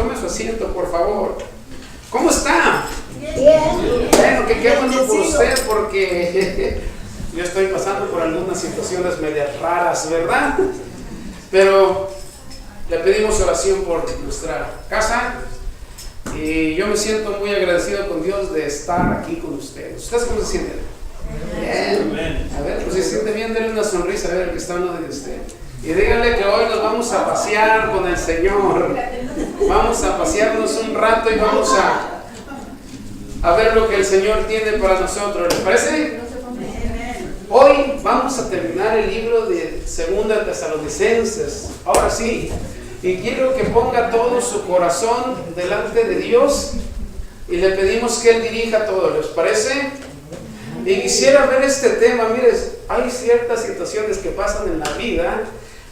Tome su asiento, por favor. ¿Cómo está? Bien. Bueno, que qué bueno por usted, porque yo estoy pasando por algunas situaciones medias raras, ¿verdad? Pero le pedimos oración por nuestra casa y yo me siento muy agradecido con Dios de estar aquí con ustedes. ¿Ustedes cómo se sienten? Bien. A ver, pues si se siente bien, denle una sonrisa a ver el que está uno de usted. Y díganle que hoy nos vamos a pasear con el Señor. Vamos a pasearnos un rato y vamos a ver lo que el Señor tiene para nosotros. ¿Les parece? Hoy vamos a terminar el libro de 2 Tesalonicenses. Ahora sí. Y quiero que ponga todo su corazón delante de Dios y le pedimos que Él dirija todo. ¿Les parece? Y quisiera ver este tema. Mire, hay ciertas situaciones que pasan en la vida,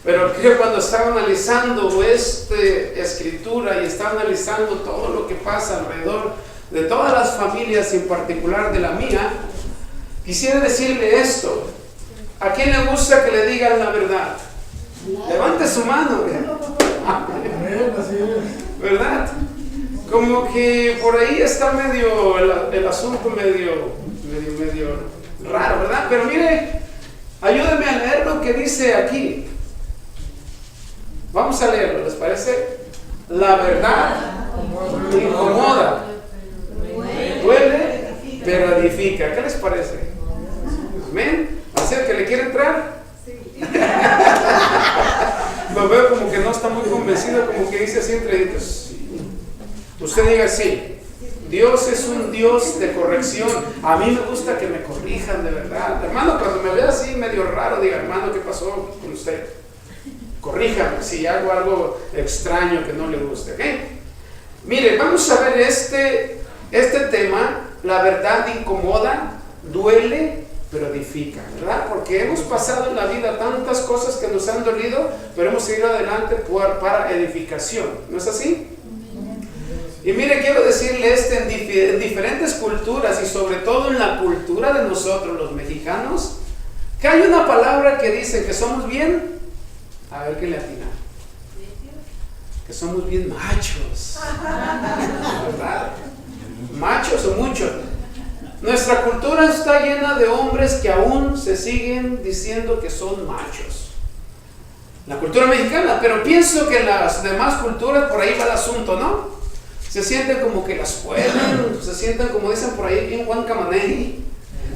pero creo que cuando estaba analizando esta escritura y estaba analizando todo lo que pasa alrededor de todas las familias, en particular de la mía, quisiera decirle esto: ¿a quién le gusta que le digan la verdad? Levante su mano, ¿verdad? Como que por ahí está medio el asunto medio raro, ¿verdad? Pero mire, ayúdenme a leer lo que dice aquí. Vamos a leerlo, ¿les parece? La verdad incomoda, duele, pero edifica. ¿Qué les parece? ¿Amén? ¿Así el que le quiere entrar? Sí. Lo veo como que no está muy convencido, como que dice así entre dientes. Sí. Usted diga sí. Dios es un Dios de corrección. A mí me gusta que me corrijan, de verdad. Hermano, cuando me vea así medio raro, diga: hermano, ¿qué pasó con usted? Corríjame si hago algo extraño que no le guste, ¿ok? Mire, vamos a ver este tema. La verdad incomoda, duele, pero edifica, ¿verdad? Porque hemos pasado en la vida tantas cosas que nos han dolido, pero hemos seguido adelante para edificación. ¿No es así? Y mire, quiero decirle en diferentes culturas y sobre todo en la cultura de nosotros los mexicanos, que hay una palabra que dice que somos bien, a ver qué le atina, que somos bien machos, ¿verdad? Machos o muchos. Nuestra cultura está llena de hombres que aún se siguen diciendo que son machos. La cultura mexicana, pero pienso que las demás culturas por ahí va el asunto, ¿no? Se sienten como que las pueden, se sienten como dicen por ahí bien Juan Camaney.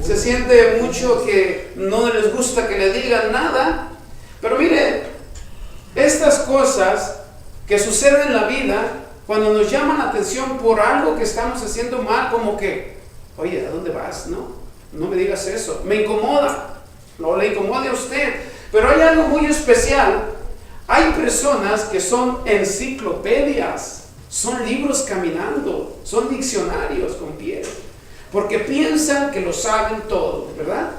Se siente mucho que no les gusta que le digan nada. Pero mire, estas cosas que suceden en la vida, cuando nos llaman la atención por algo que estamos haciendo mal, como que: oye, ¿a dónde vas? No me digas eso, me incomoda, no le incomode a usted. Pero hay algo muy especial. Hay personas que son enciclopedias, son libros caminando, son diccionarios con piel, porque piensan que lo saben todo, ¿verdad?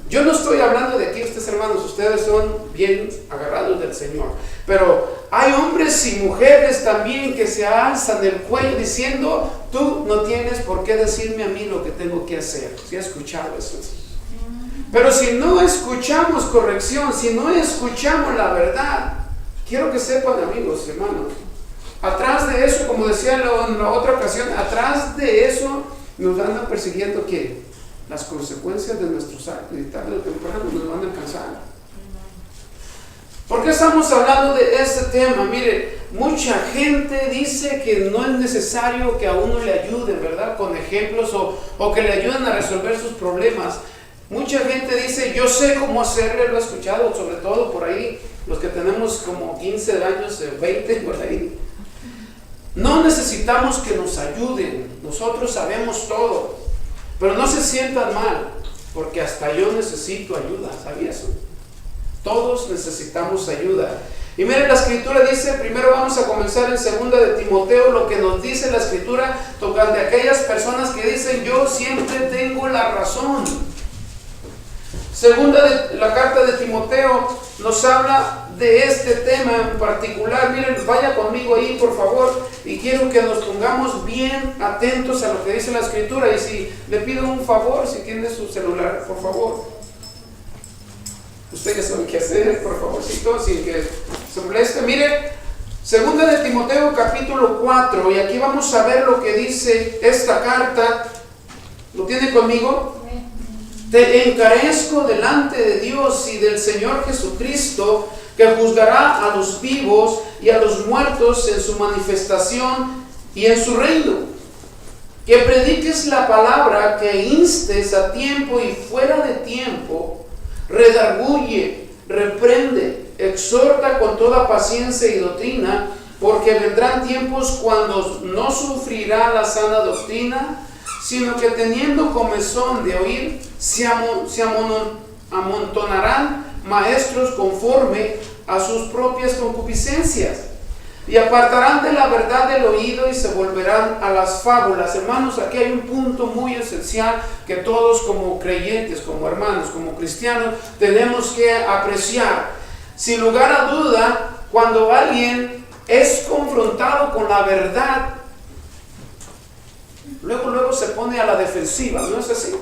Yo no estoy hablando de aquí, ustedes hermanos, ustedes son bien agarrados del Señor, pero hay hombres y mujeres también que se alzan el cuello diciendo: tú no tienes por qué decirme a mí lo que tengo que hacer. ¿Sí ha escuchado eso? Pero si no escuchamos corrección, si no escuchamos la verdad, quiero que sepan, amigos, hermanos, atrás de eso, como decía en la otra ocasión, atrás de eso nos andan persiguiendo ¿qué? Las consecuencias de nuestros actos, y tarde o temprano nos van a alcanzar. ¿Por qué estamos hablando de este tema? Mire, mucha gente dice que no es necesario que a uno le ayuden, ¿verdad? Con ejemplos o que le ayuden a resolver sus problemas. Mucha gente dice: yo sé cómo hacerle. Lo he escuchado, sobre todo por ahí, los que tenemos como 15 años, 20 por ahí. No necesitamos que nos ayuden, nosotros sabemos todo. Pero no se sientan mal, porque hasta yo necesito ayuda, ¿sabía eso? Todos necesitamos ayuda. Y miren, la escritura dice, primero vamos a comenzar en 2 de Timoteo, lo que nos dice la escritura tocante a aquellas personas que dicen: yo siempre tengo la razón. La carta de Timoteo nos habla de este tema en particular. Miren, vaya conmigo ahí, por favor, y quiero que nos pongamos bien atentos a lo que dice la escritura. Y si le pido un favor, si tiene su celular, por favor, ustedes saben qué hacer, por favorcito, sin que se moleste. Mire, Segunda de Timoteo capítulo 4, y aquí vamos a ver lo que dice esta carta. ¿Lo tiene conmigo? Te encarezco delante de Dios y del Señor Jesucristo, que juzgará a los vivos y a los muertos en su manifestación y en su reino. Que prediques la palabra, que instes a tiempo y fuera de tiempo, redarguye, reprende, exhorta con toda paciencia y doctrina, porque vendrán tiempos cuando no sufrirá la sana doctrina, sino que teniendo comezón de oír, se amontonarán maestros conforme a sus propias concupiscencias, y apartarán de la verdad del oído y se volverán a las fábulas. Hermanos, aquí hay un punto muy esencial que todos como creyentes, como hermanos, como cristianos, tenemos que apreciar. Sin lugar a duda, cuando alguien es confrontado con la verdad, luego se pone a la defensiva, ¿no es así?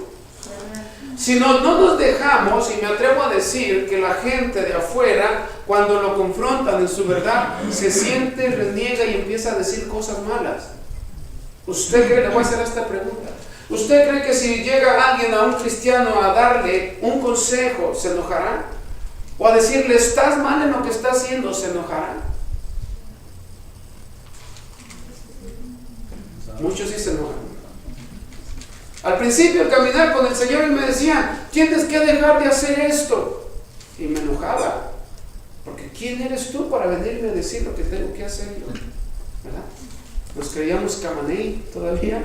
Si no nos dejamos, y me atrevo a decir que la gente de afuera, cuando lo confrontan en su verdad, se siente, reniega y empieza a decir cosas malas. ¿Usted cree? Le voy a hacer esta pregunta. ¿Usted cree que si llega alguien a un cristiano a darle un consejo, se enojará? O a decirle, estás mal en lo que está haciendo, se enojará? Muchos sí se enojan. Al principio, al caminar con el Señor, Él me decía, tienes que dejar de hacer esto. Y me enojaba. Porque ¿quién eres tú para venirme a decir lo que tengo que hacer yo? ¿Verdad? Nos creíamos Camaney todavía,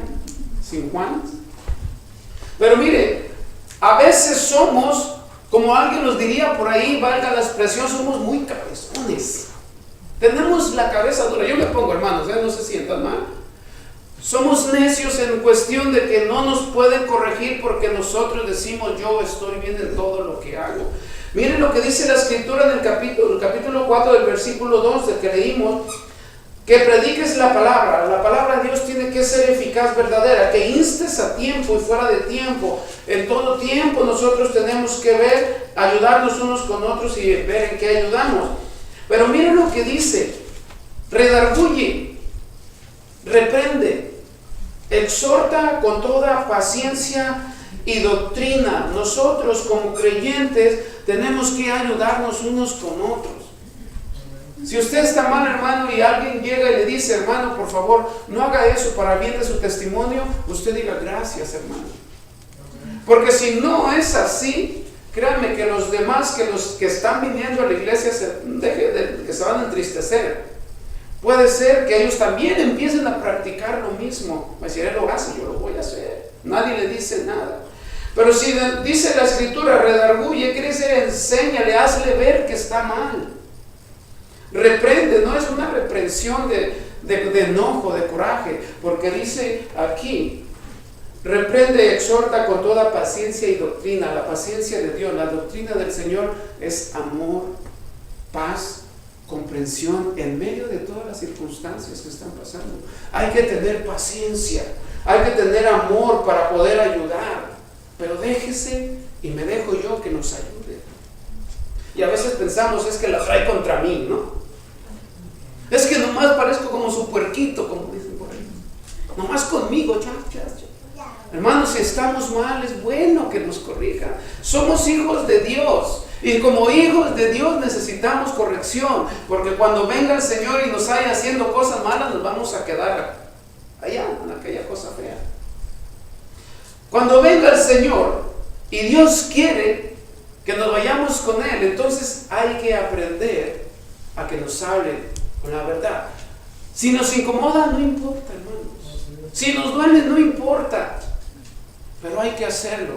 sin Juan. Pero mire, a veces somos, como alguien nos diría por ahí, valga la expresión, somos muy cabezones. Tenemos la cabeza dura. Yo me pongo, hermanos, no se sientan mal. Somos necios en cuestión de que no nos pueden corregir porque nosotros decimos, yo estoy bien en todo lo que hago. Miren lo que dice la Escritura en el capítulo 4 del versículo 2 del que leímos, que prediques la palabra de Dios tiene que ser eficaz, verdadera, que instes a tiempo y fuera de tiempo. En todo tiempo nosotros tenemos que ver, ayudarnos unos con otros y ver en qué ayudamos. Pero miren lo que dice, redarguye, reprende, exhorta con toda paciencia y doctrina. Nosotros como creyentes tenemos que ayudarnos unos con otros. Si usted está mal, hermano, y alguien llega y le dice, hermano, por favor, no haga eso para bien de su testimonio, usted diga, gracias, hermano. Porque si no es así, créanme que los demás, que los que están viniendo a la iglesia, que se van a entristecer. Puede ser que ellos también empiecen a practicar lo mismo. Me decir, él lo hace, yo lo voy a hacer. Nadie le dice nada. Pero si dice la Escritura, redarguye, quiere decir, enséñale, hazle ver que está mal. Reprende, no es una reprensión de enojo, de coraje, porque dice aquí, reprende, exhorta con toda paciencia y doctrina. La paciencia de Dios, la doctrina del Señor es amor, paz, comprensión en medio de todas las circunstancias que están pasando. Hay que tener paciencia, hay que tener amor para poder ayudar, pero déjese y me dejo yo que nos ayude. Y a veces pensamos, es que la trae contra mí, ¿no? Es que nomás parezco como su puerquito, como dicen por ahí. Nomás conmigo, ya. Hermanos, si estamos mal, es bueno que nos corrijan. Somos hijos de Dios. Y como hijos de Dios necesitamos corrección, porque cuando venga el Señor y nos haya haciendo cosas malas, nos vamos a quedar allá, en aquella cosa fea. Cuando venga el Señor y Dios quiere que nos vayamos con Él, entonces hay que aprender a que nos hable con la verdad. Si nos incomoda, no importa, hermanos. Si nos duele, no importa. Pero hay que hacerlo,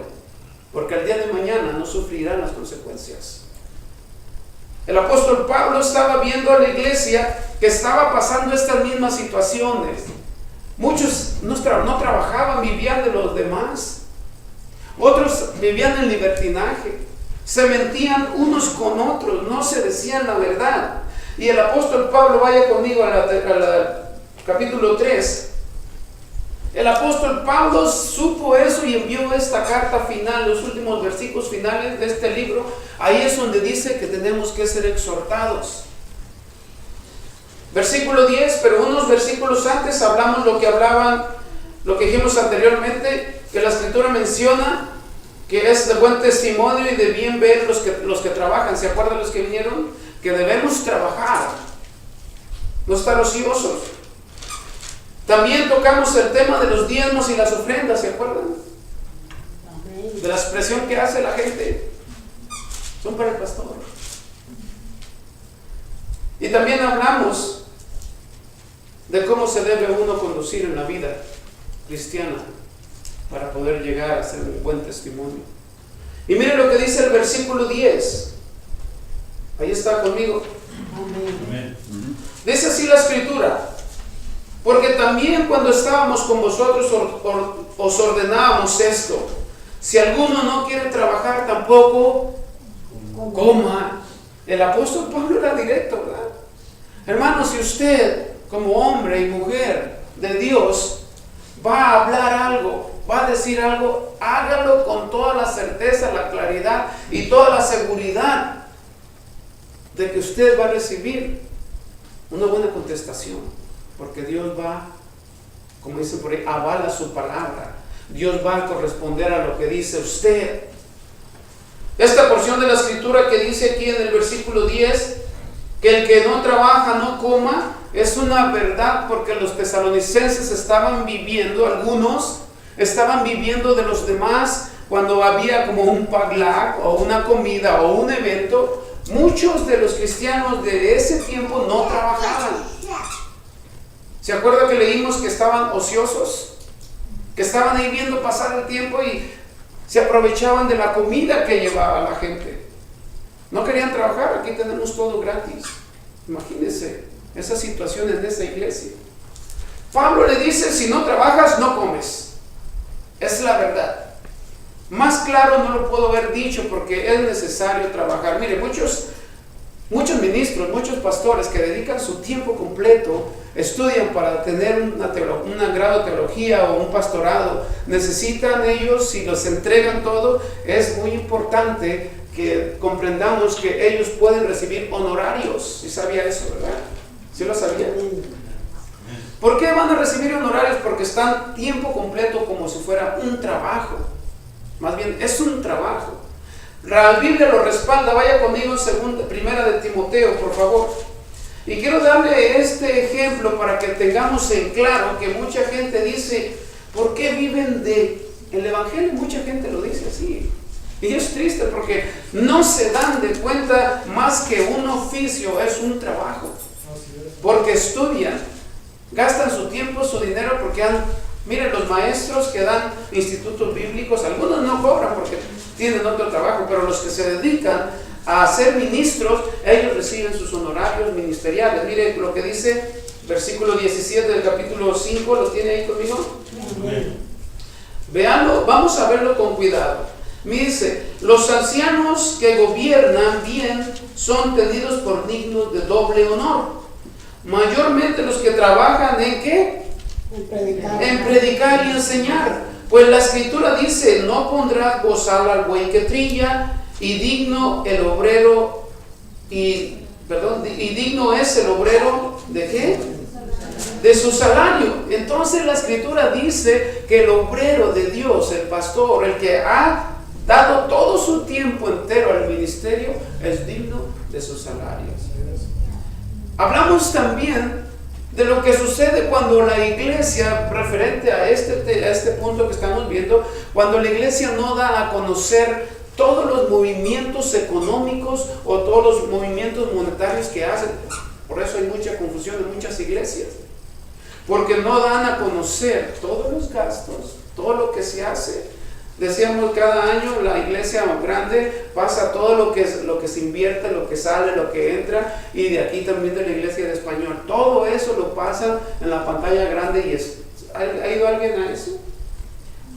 porque el día de mañana no sufrirán las consecuencias. El apóstol Pablo estaba viendo a la iglesia que estaba pasando estas mismas situaciones. Muchos no trabajaban, vivían de los demás. Otros vivían en libertinaje. Se mentían unos con otros, no se decían la verdad. Y el apóstol Pablo, vaya conmigo al capítulo 3. El apóstol Pablo supo eso y envió esta carta final, los últimos versículos finales de este libro. Ahí es donde dice que tenemos que ser exhortados. Versículo 10, pero unos versículos antes hablamos lo que dijimos anteriormente, que la Escritura menciona que es de buen testimonio y de bien ver los que trabajan. ¿Se acuerdan los que vinieron? Que debemos trabajar, no estar ociosos. También tocamos el tema de los diezmos y las ofrendas, ¿se acuerdan? De la expresión que hace la gente. Son para el pastor. Y también hablamos de cómo se debe uno conducir en la vida cristiana para poder llegar a ser un buen testimonio. Y miren lo que dice el versículo 10. Ahí está conmigo. Amén. Dice así la Escritura: porque también cuando estábamos con vosotros os ordenábamos esto: si alguno no quiere trabajar, tampoco coma. El apóstol Pablo era directo, ¿verdad? Hermano, si usted como hombre y mujer de Dios va a hablar algo, va a decir algo, hágalo con toda la certeza, la claridad y toda la seguridad de que usted va a recibir una buena contestación, porque Dios va, como dicen por ahí, avala su palabra. Dios va a corresponder a lo que dice usted. Esta porción de la Escritura que dice aquí en el versículo 10, que el que no trabaja no coma, es una verdad, porque los tesalonicenses estaban viviendo, algunos estaban viviendo de los demás. Cuando había como un potluck o una comida o un evento, muchos de los cristianos de ese tiempo no trabajaban. ¿Se acuerda que leímos que estaban ociosos? Que estaban ahí viendo pasar el tiempo y se aprovechaban de la comida que llevaba la gente. No querían trabajar. Aquí tenemos todo gratis. Imagínense esa situación en esa iglesia. Pablo le dice: si no trabajas, no comes. Es la verdad. Más claro no lo puedo haber dicho, porque es necesario trabajar. Mire, muchos ministros, muchos pastores que dedican su tiempo completo, estudian para tener un grado de teología o un pastorado. Necesitan ellos, si los entregan todo, es muy importante que comprendamos que ellos pueden recibir honorarios. ¿Sí sabía eso, verdad? ¿Sí lo sabía? ¿Por qué van a recibir honorarios? Porque están tiempo completo, como si fuera un trabajo. Más bien, es un trabajo. La Biblia lo respalda. Vaya conmigo en primera de Timoteo, por favor. Y quiero darle este ejemplo para que tengamos en claro que mucha gente dice: ¿por qué viven del Evangelio? Mucha gente lo dice así. Y es triste, porque no se dan de cuenta más que un oficio es un trabajo. Porque estudian, gastan su tiempo, su dinero, porque miren, los maestros que dan institutos bíblicos, algunos no cobran porque tienen otro trabajo, pero los que se dedican a ser ministros, ellos reciben sus honorarios ministeriales. Miren lo que dice versículo 17 del capítulo 5. ¿Los tiene ahí conmigo? Veanlo, vamos a verlo con cuidado. Me dice: los ancianos que gobiernan bien son tenidos por dignos de doble honor, mayormente los que trabajan ¿en qué? En predicar y enseñar. Pues la Escritura dice: no pondrás bozal al buey que trilla, y digno el obrero, y digno es el obrero ¿de qué? De su salario. Entonces la Escritura dice que el obrero de Dios, el pastor, el que ha dado todo su tiempo entero al ministerio, es digno de sus salarios. Hablamos también de lo que sucede cuando la iglesia, referente a este punto que estamos viendo, cuando la iglesia no da a conocer todos los movimientos económicos o todos los movimientos monetarios que hacen. Por eso hay mucha confusión en muchas iglesias, porque no dan a conocer todos los gastos, todo lo que se hace. Decíamos, cada año la iglesia grande pasa todo lo que se invierte, lo que sale, lo que entra, y de aquí también de la iglesia de español. Todo eso lo pasan en la pantalla grande. Y ¿ha ido alguien a eso?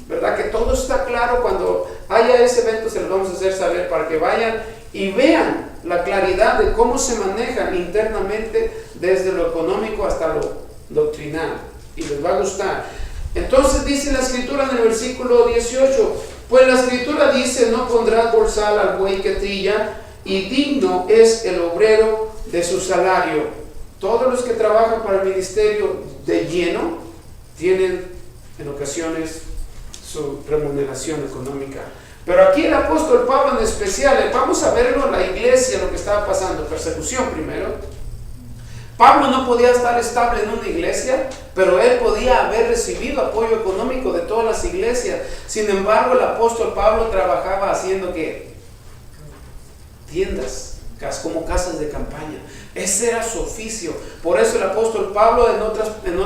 ¿Verdad? Que todo está claro. Cuando haya ese evento se los vamos a hacer saber, para que vayan y vean la claridad de cómo se manejan internamente, desde lo económico hasta lo doctrinal, y les va a gustar. Entonces dice la Escritura en el versículo 18: pues la Escritura dice: no pondrás bozal al buey que trilla, y digno es el obrero de su salario. todos los que trabajan para el ministerio de lleno tienen en ocasiones su remuneración económica. Pero aquí el apóstol Pablo en especial, vamos a verlo en la iglesia, lo que estaba pasando, persecución primero. Pablo no podía estar estable en una iglesia, pero él podía haber recibido apoyo económico de todas las iglesias. Sin embargo, el apóstol Pablo trabajaba haciendo ¿qué? Tiendas, como casas de campaña. Ese era su oficio. Por eso el apóstol Pablo en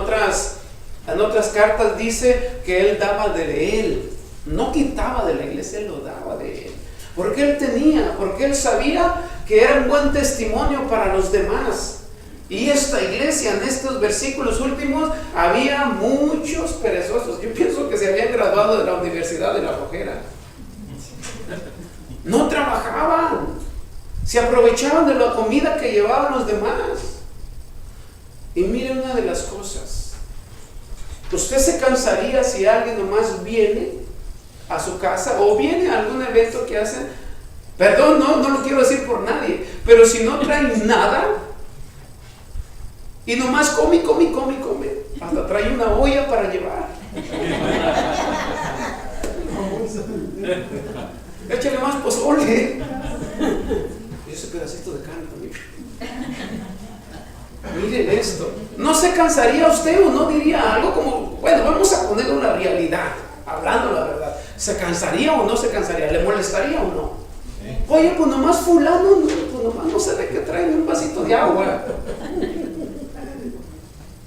otras cartas dice que él daba de él. No quitaba de la iglesia, él lo daba de él. Porque él sabía que era un buen testimonio para los demás. Y esta iglesia, en estos versículos últimos, había muchos perezosos. Yo pienso que se habían graduado de la Universidad de La Rojera. No trabajaban. Se aprovechaban de la comida que llevaban los demás. Y miren una de las cosas. Usted se cansaría si alguien nomás viene a su casa o viene a algún evento que hacen. Perdón, no lo quiero decir por nadie, pero si no traen nada y nomás come, hasta trae una olla para llevar. Échale más pozole. Y ese pedacito de carne también. Miren esto. ¿No se cansaría usted o no diría algo como, bueno, vamos a poner una realidad, hablando la verdad? ¿Se cansaría o no se cansaría? ¿Le molestaría o no? Oye, pues nomás fulano, pues nomás no se ve que traen un vasito de agua.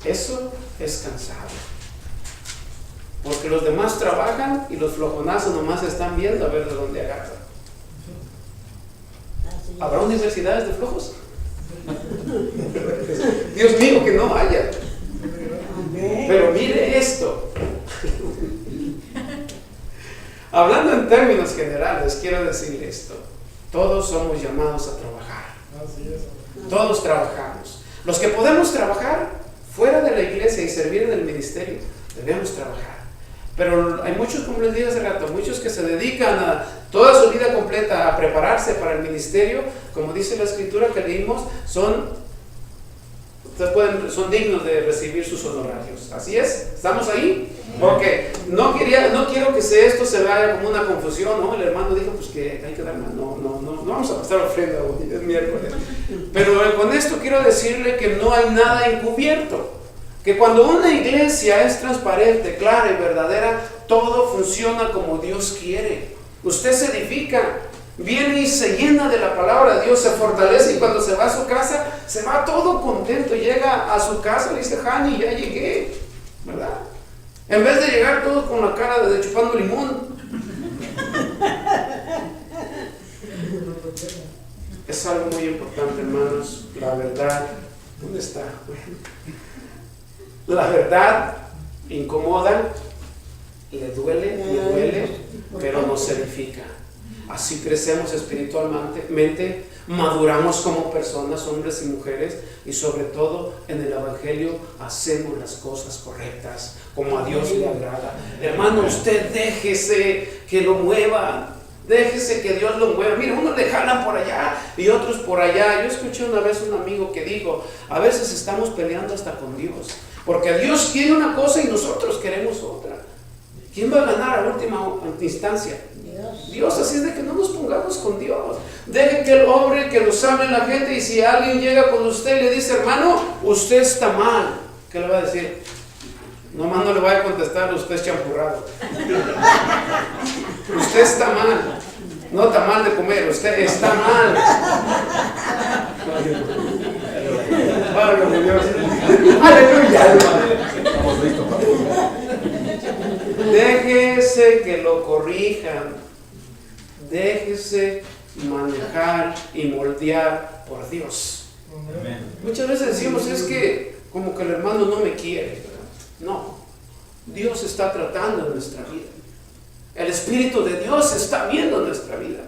Eso es cansado. Porque los demás trabajan y los flojonazos nomás están viendo a ver de dónde agarran. ¿Habrá universidades de flojos? Dios mío, que no haya. Pero mire esto. Hablando en términos generales, quiero decirle esto. Todos somos llamados a trabajar. Todos trabajamos. Los que podemos trabajar fuera de la iglesia y servir en el ministerio, debemos trabajar. Pero hay muchos, como les dije hace rato, muchos que se dedican a toda su vida completa a prepararse para el ministerio, como dice la escritura que leímos, son dignos de recibir sus honorarios. ¿Así es? ¿Estamos ahí? Porque no quiero que esto se vaya como una confusión, ¿no? El hermano dijo pues que hay que dar más. No vamos a pasar ofrenda hoy, es miércoles. Pero con esto quiero decirle que no hay nada encubierto. Que cuando una iglesia es transparente, clara y verdadera, todo funciona como Dios quiere. Usted se edifica, viene y se llena de la palabra de Dios, se fortalece y cuando se va a su casa, se va todo contento, llega a su casa y dice, Hani, ya llegué, ¿verdad? En vez de llegar todo con la cara de chupando limón. Es algo muy importante, hermanos, la verdad. ¿Dónde está? La verdad incomoda, le duele, pero nos edifica. Así crecemos espiritualmente, maduramos como personas, hombres y mujeres, y sobre todo en el evangelio hacemos las cosas correctas, como a Dios le agrada. Hermano, usted déjese que lo mueva. Déjese que Dios lo mueva. Mira, unos le jalan por allá y otros por allá. Yo escuché una vez un amigo que dijo, a veces estamos peleando hasta con Dios, porque Dios quiere una cosa y nosotros queremos otra. ¿Quién va a ganar a última instancia? Dios. Así es de que no nos pongamos con Dios. Deje que el hombre, que lo sabe la gente, y si alguien llega con usted y le dice, hermano, usted está mal, ¿qué le va a decir? Nomás no le vaya a contestar, usted es champurrado. Usted está mal. No está mal de comer, usted está mal. Aleluya. Estamos listos para eso. Déjese que lo corrijan. Déjese manejar y moldear por Dios. Amén. Muchas veces decimos, es que como que el hermano no me quiere, ¿verdad? No, Dios está tratando en nuestra vida. El Espíritu de Dios está viendo nuestra vida.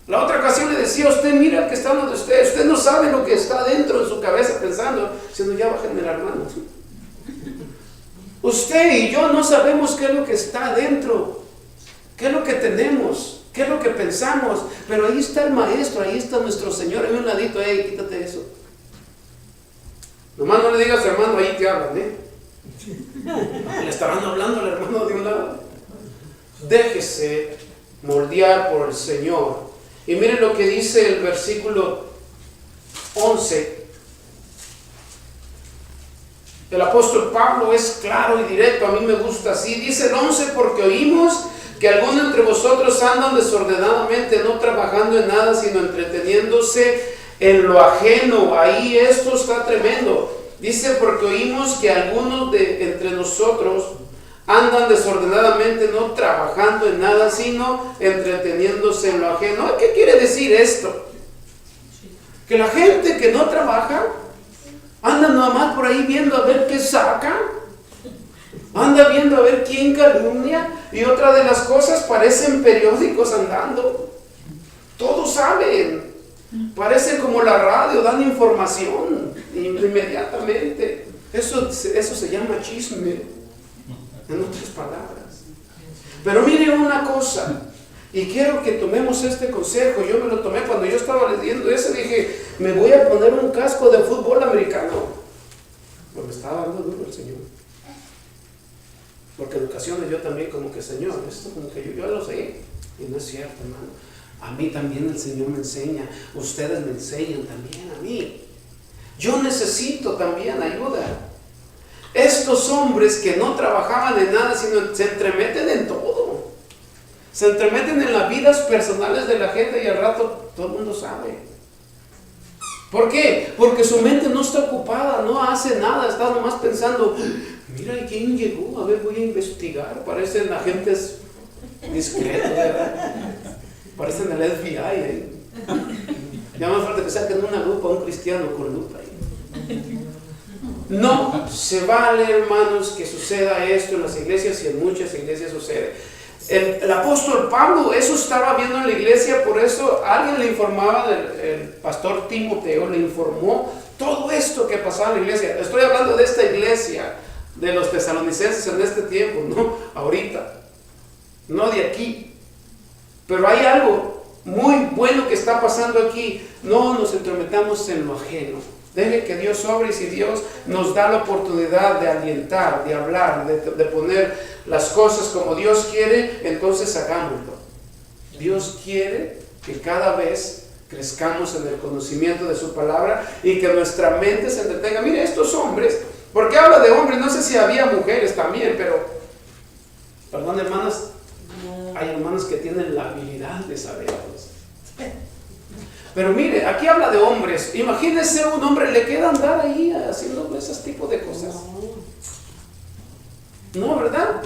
La otra ocasión le decía a usted, mira el que está hablando de usted, usted no sabe lo que está dentro de su cabeza pensando, diciendo, ya bájenme la hermana. Usted y yo no sabemos qué es lo que está dentro, qué es lo que tenemos, qué es lo que pensamos, pero ahí está el Maestro, ahí está nuestro Señor, en un ladito, quítate eso. Nomás no le digas, hermano, ahí te hablan, le estarán hablando al hermano de un lado. Déjese moldear por el Señor. Y miren lo que dice el versículo 11. El apóstol Pablo es claro y directo, a mí me gusta así. Dice el 11, porque oímos que algunos entre vosotros andan desordenadamente, no trabajando en nada, sino entreteniéndose en lo ajeno. Ahí esto está tremendo. Dice, porque oímos que algunos de entre nosotros andan desordenadamente, no trabajando en nada, sino entreteniéndose en lo ajeno. ¿Qué quiere decir esto? Que la gente que no trabaja anda nada más por ahí viendo a ver qué saca, anda viendo a ver quién calumnia, y otra de las cosas, parecen periódicos andando. Todos saben, parecen como la radio, dan información inmediatamente. Eso se llama chisme, en otras palabras. Pero miren una cosa, y quiero que tomemos este consejo. Yo me lo tomé cuando yo estaba leyendo eso. Dije, me voy a poner un casco de fútbol americano. Pero me estaba dando duro el Señor. Porque en ocasiones yo también como que, Señor, esto como que yo lo sé. Y no es cierto, hermano. A mí también el Señor me enseña. Ustedes me enseñan también a mí. Yo necesito también ayuda. Estos hombres que no trabajaban en nada, sino se entremeten en todo. Se entremeten en las vidas personales de la gente, y al rato todo el mundo sabe. ¿Por qué? Porque su mente no está ocupada, no hace nada, está nomás pensando, mira, ¿quién llegó? A ver, voy a investigar. Parecen agentes discretos, ¿verdad? Parecen el FBI ahí. Ya más falta que saquen una lupa a un cristiano con lupa ahí. No se vale, hermanos, que suceda esto en las iglesias, y en muchas iglesias sucede. El apóstol Pablo eso estaba viendo en la iglesia, por eso alguien le informaba, el pastor Timoteo le informó todo esto que pasaba en la iglesia. Estoy hablando de esta iglesia, de los tesalonicenses en este tiempo, no ahorita, no de aquí. Pero hay algo muy bueno que está pasando aquí. No nos entrometamos en lo ajeno. Deje que Dios obre, y si Dios nos da la oportunidad de alientar, de hablar, de poner las cosas como Dios quiere, entonces hagámoslo. Dios quiere que cada vez crezcamos en el conocimiento de su palabra y que nuestra mente se entretenga. Mire, estos hombres, porque habla de hombres, no sé si había mujeres también, pero, perdón, hermanas, hay hermanas que tienen la habilidad de saber. Pero mire, aquí habla de hombres. Imagínense un hombre, le queda andar ahí haciendo esos tipos de cosas. No, ¿verdad?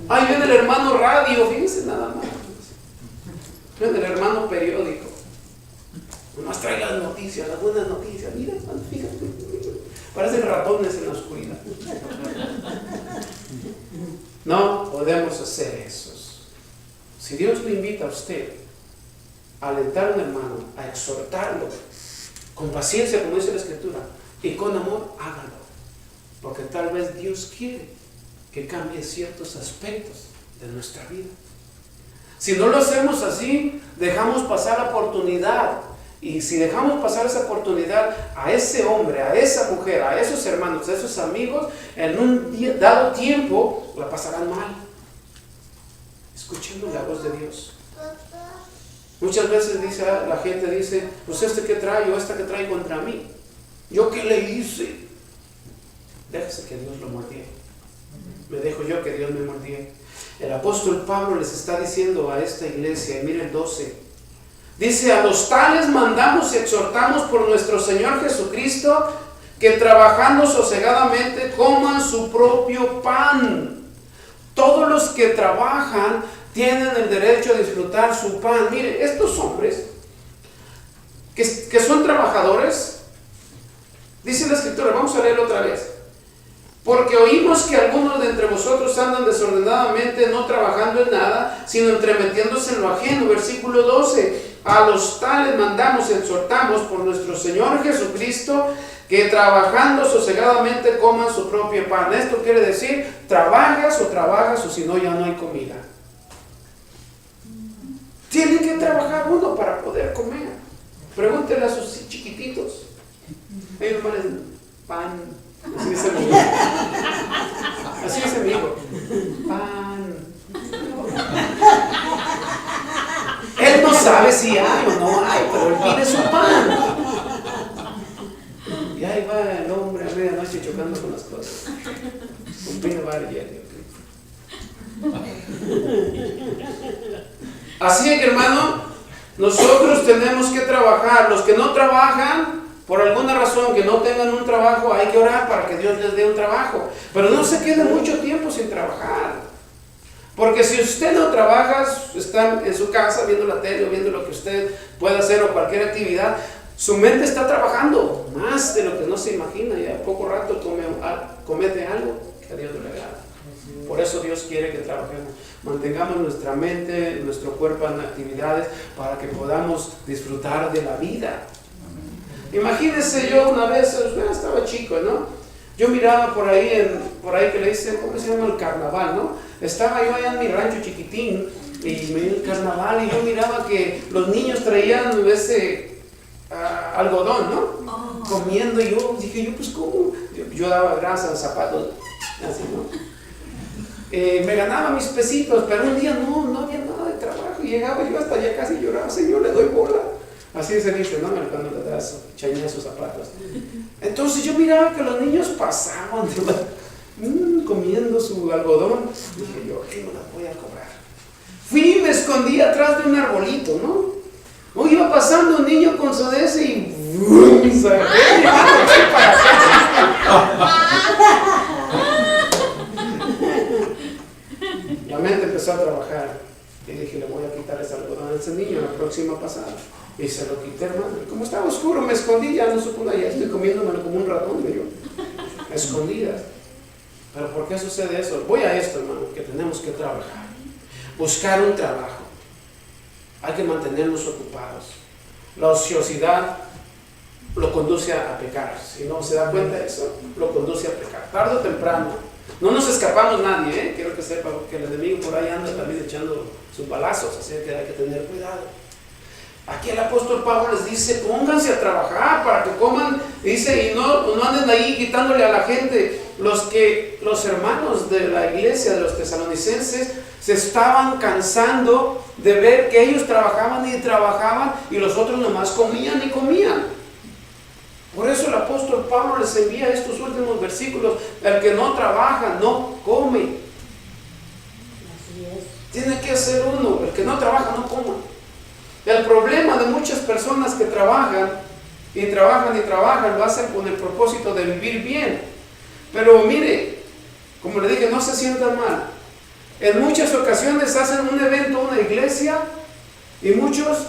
Ahí viene el hermano radio, fíjense nada más. Viene el hermano periódico. Nomás trae las noticias, las buenas noticias. Mira, fíjate. Parecen ratones en la oscuridad. No podemos hacer eso. Si Dios le invita a usted a alentar a un hermano, a exhortarlo, con paciencia, como dice la Escritura, y con amor, hágalo. Porque tal vez Dios quiere que cambie ciertos aspectos de nuestra vida. Si no lo hacemos así, dejamos pasar la oportunidad. Y si dejamos pasar esa oportunidad a ese hombre, a esa mujer, a esos hermanos, a esos amigos, en un dado tiempo la pasarán mal, escuchando la voz de Dios. Muchas veces la gente dice, pues este que trae o esta que trae contra mí, ¿yo qué le hice? Déjese que Dios lo moldee. Me dejo yo que Dios me moldee. El apóstol Pablo les está diciendo a esta iglesia, y miren el 12, dice, a los tales mandamos y exhortamos por nuestro Señor Jesucristo, que trabajando sosegadamente coman su propio pan. Todos los que trabajan tienen el derecho a disfrutar su pan. Mire, estos hombres que son trabajadores, dice la Escritura, vamos a leerlo otra vez. Porque oímos que algunos de entre vosotros andan desordenadamente, no trabajando en nada, sino entremetiéndose en lo ajeno. Versículo 12. A los tales mandamos y exhortamos por nuestro Señor Jesucristo, que trabajando sosegadamente coman su propio pan. Esto quiere decir, trabajas o si no, ya no hay comida. Tiene que trabajar uno para poder comer. Pregúntele a sus chiquititos. Ellos pan. Así dice mi hijo. Así dice mi hijo. Pan. Él no sabe si hay o no hay, pero él pide su pan. Y ahí va el hombre a medianoche chocando con las cosas. Un peanut butter jelly. Así es que, hermano, nosotros tenemos que trabajar. Los que no trabajan, por alguna razón que no tengan un trabajo, hay que orar para que Dios les dé un trabajo. Pero no se quede mucho tiempo sin trabajar. Porque si usted no trabaja, está en su casa viendo la tele o viendo lo que usted pueda hacer o cualquier actividad, su mente está trabajando más de lo que no se imagina y a poco rato comete algo que a Dios no le agrada. Por eso Dios quiere que trabajemos, mantengamos nuestra mente, nuestro cuerpo en actividades para que podamos disfrutar de la vida. Imagínense, yo una vez, estaba chico, ¿no? Yo miraba por ahí que le dicen, ¿cómo se llama? El carnaval, ¿no? Estaba yo allá en mi rancho chiquitín y me vi el carnaval y yo miraba que los niños traían ese algodón, ¿no? Comiendo, y yo dije, pues ¿cómo? Yo daba grasa en zapatos, así, ¿no? Me ganaba mis pesitos, pero un día no había nada de trabajo y llegaba yo hasta allá casi lloraba, Señor, le doy bola. Así se dice, ¿no? Cuando le das chañazos zapatos. Entonces yo miraba que los niños pasaban comiendo su algodón. Dije yo, no las voy a cobrar. Fui y me escondí atrás de un arbolito, ¿no? O iba pasando un niño con su DS y la mente empezó a trabajar y dije, le voy a quitar ese algodón a ese niño la próxima pasada. Y se lo quité, hermano. Como estaba oscuro, me escondí, ya no supo nada, ya estoy comiéndomelo como un ratón, digo, escondidas. Pero ¿por qué sucede eso? Voy a esto, hermano, que tenemos que trabajar, buscar un trabajo. Hay que mantenernos ocupados. La ociosidad lo conduce a pecar. Si no se da cuenta de eso, lo conduce a pecar. Tarde o temprano. No nos escapamos nadie, ¿eh? Quiero que sepa que el enemigo por ahí anda también echando sus balazos, así que hay que tener cuidado. Aquí el apóstol Pablo les dice, pónganse a trabajar para que coman, dice, y no anden ahí quitándole a la gente. Los hermanos de la iglesia de los tesalonicenses se estaban cansando de ver que ellos trabajaban y los otros nomás comían y comían. Por eso el apóstol Pablo les envía estos últimos versículos: el que no trabaja no come. Así es. Tiene que hacer uno, el que no trabaja no coma. El problema de muchas personas que trabajan lo hacen con el propósito de vivir bien. Pero mire, como le dije, no se sientan mal. En muchas ocasiones hacen un evento, una iglesia, y muchos,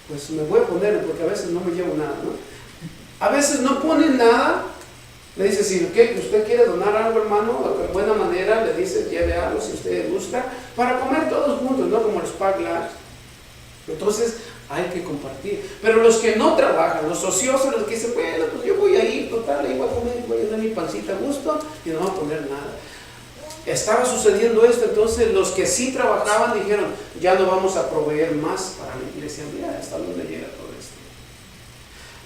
pues me voy a poner, porque a veces no me llevo nada, ¿no? A veces no ponen nada. Le dice, si usted quiere donar algo, hermano, de buena manera, le dice, lleve algo si usted gusta, para comer todos juntos, ¿no? Como los pack lunch. Entonces hay que compartir. Pero los que no trabajan, los ociosos, los que dicen, bueno, pues yo voy a ir, total, ahí voy a comer, voy a dar mi pancita a gusto y no voy a poner nada. Estaba sucediendo esto, entonces los que sí trabajaban dijeron, ya no vamos a proveer más para la iglesia. Mira, hasta dónde llega todo esto.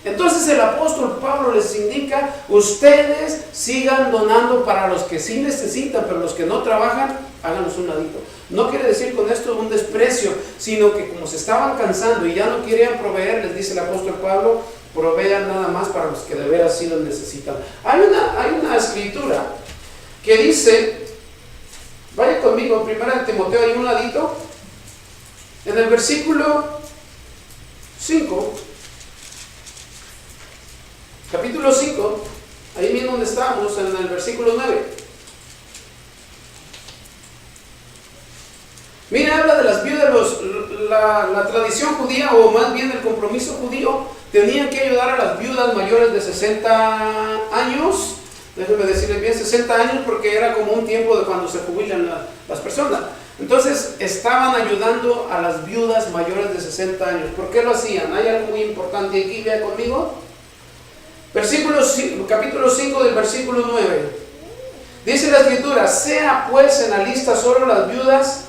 Entonces el apóstol Pablo les indica, ustedes sigan donando para los que sí necesitan, pero los que no trabajan, háganos un ladito. No quiere decir con esto un desprecio, sino que como se estaban cansando y ya no querían proveer, les dice el apóstol Pablo, provean nada más para los que de veras sí lo necesitan. Hay una escritura que dice, vaya conmigo, 1 Timoteo, hay un ladito, en el versículo 5, capítulo 5, ahí mismo donde estamos, en el versículo 9. Mira, habla de las viudas, la tradición judía, o más bien el compromiso judío, tenían que ayudar a las viudas mayores de 60 años, déjenme decirles bien, 60 años, porque era como un tiempo de cuando se jubilan las personas. Entonces estaban ayudando a las viudas mayores de 60 años. ¿Por qué lo hacían? Hay algo muy importante aquí, vea conmigo. Capítulo 5 del versículo 9. Dice la escritura, sea pues en la lista solo las viudas.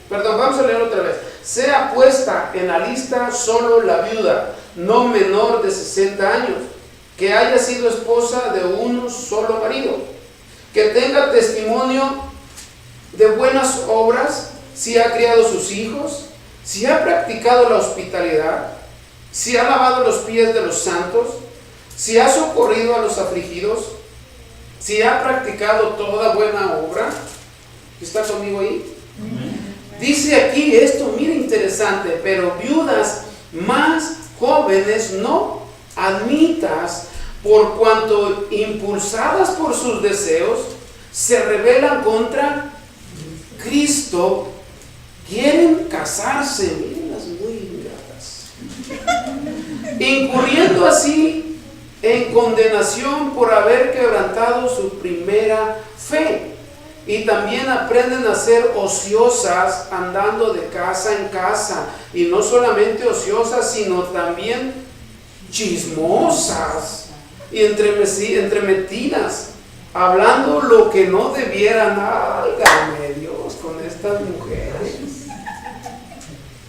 Perdón, vamos a leer otra vez. Sea puesta en la lista solo la viuda, no menor de 60 años, que haya sido esposa de un solo marido, que tenga testimonio de buenas obras, si ha criado sus hijos, si ha practicado la hospitalidad, si ha lavado los pies de los santos, si ha socorrido a los afligidos, si ha practicado toda buena obra. ¿Está conmigo ahí? Dice aquí esto, mira interesante, pero viudas más jóvenes no admitas, por cuanto impulsadas por sus deseos se rebelan contra Cristo, quieren casarse, miren las muy ingratas, incurriendo así en condenación por haber quebrantado su primera fe. Y también aprenden a ser ociosas, andando de casa en casa. Y no solamente ociosas, sino también chismosas y entremetidas, hablando lo que no debieran. Álgame Dios con estas mujeres.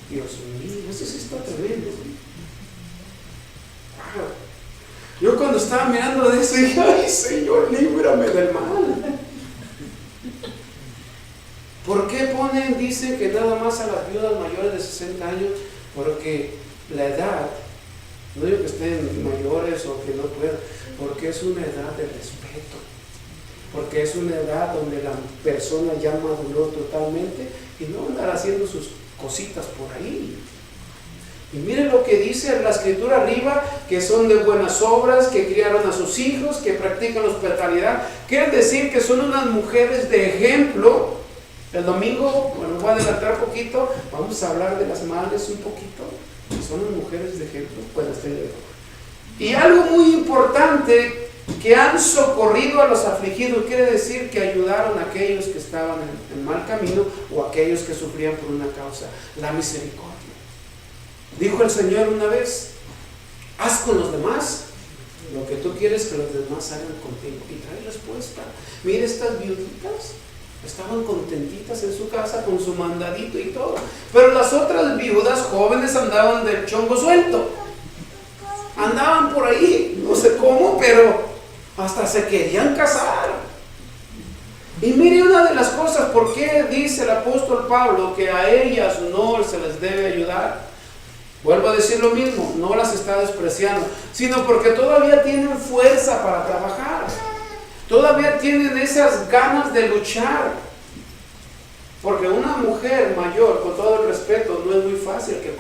Dios mío, esto sí está tremendo. Yo cuando estaba mirando de eso dije, ay Señor, líbrame del mal. ¿Por qué ponen, dicen que nada más a las viudas mayores de 60 años? Porque la edad, no digo que estén mayores o que no puedan, porque es una edad de respeto, porque es una edad donde la persona ya maduró totalmente y no andar haciendo sus cositas por ahí. Y miren lo que dice la escritura arriba, que son de buenas obras, que criaron a sus hijos, que practican la hospitalidad. Quiere decir que son unas mujeres de ejemplo. El domingo, bueno, voy a adelantar un poquito, vamos a hablar de las madres un poquito, que son unas mujeres de ejemplo. Bueno, y algo muy importante, que han socorrido a los afligidos, quiere decir que ayudaron a aquellos que estaban en mal camino o aquellos que sufrían por una causa, la misericordia. Dijo el Señor una vez, haz con los demás lo que tú quieres que los demás hagan contigo. Y trae respuesta. Mire, estas viuditas estaban contentitas en su casa con su mandadito y todo, pero las otras viudas jóvenes andaban del chongo suelto, andaban por ahí, no sé cómo, pero hasta se querían casar. Y mire una de las cosas, ¿por qué dice el apóstol Pablo que a ellas no se les debe ayudar? Vuelvo a decir lo mismo, no las está despreciando, sino porque todavía tienen fuerza para trabajar. Todavía tienen esas ganas de luchar. Porque una mujer mayor, con todo el respeto, no es muy fácil que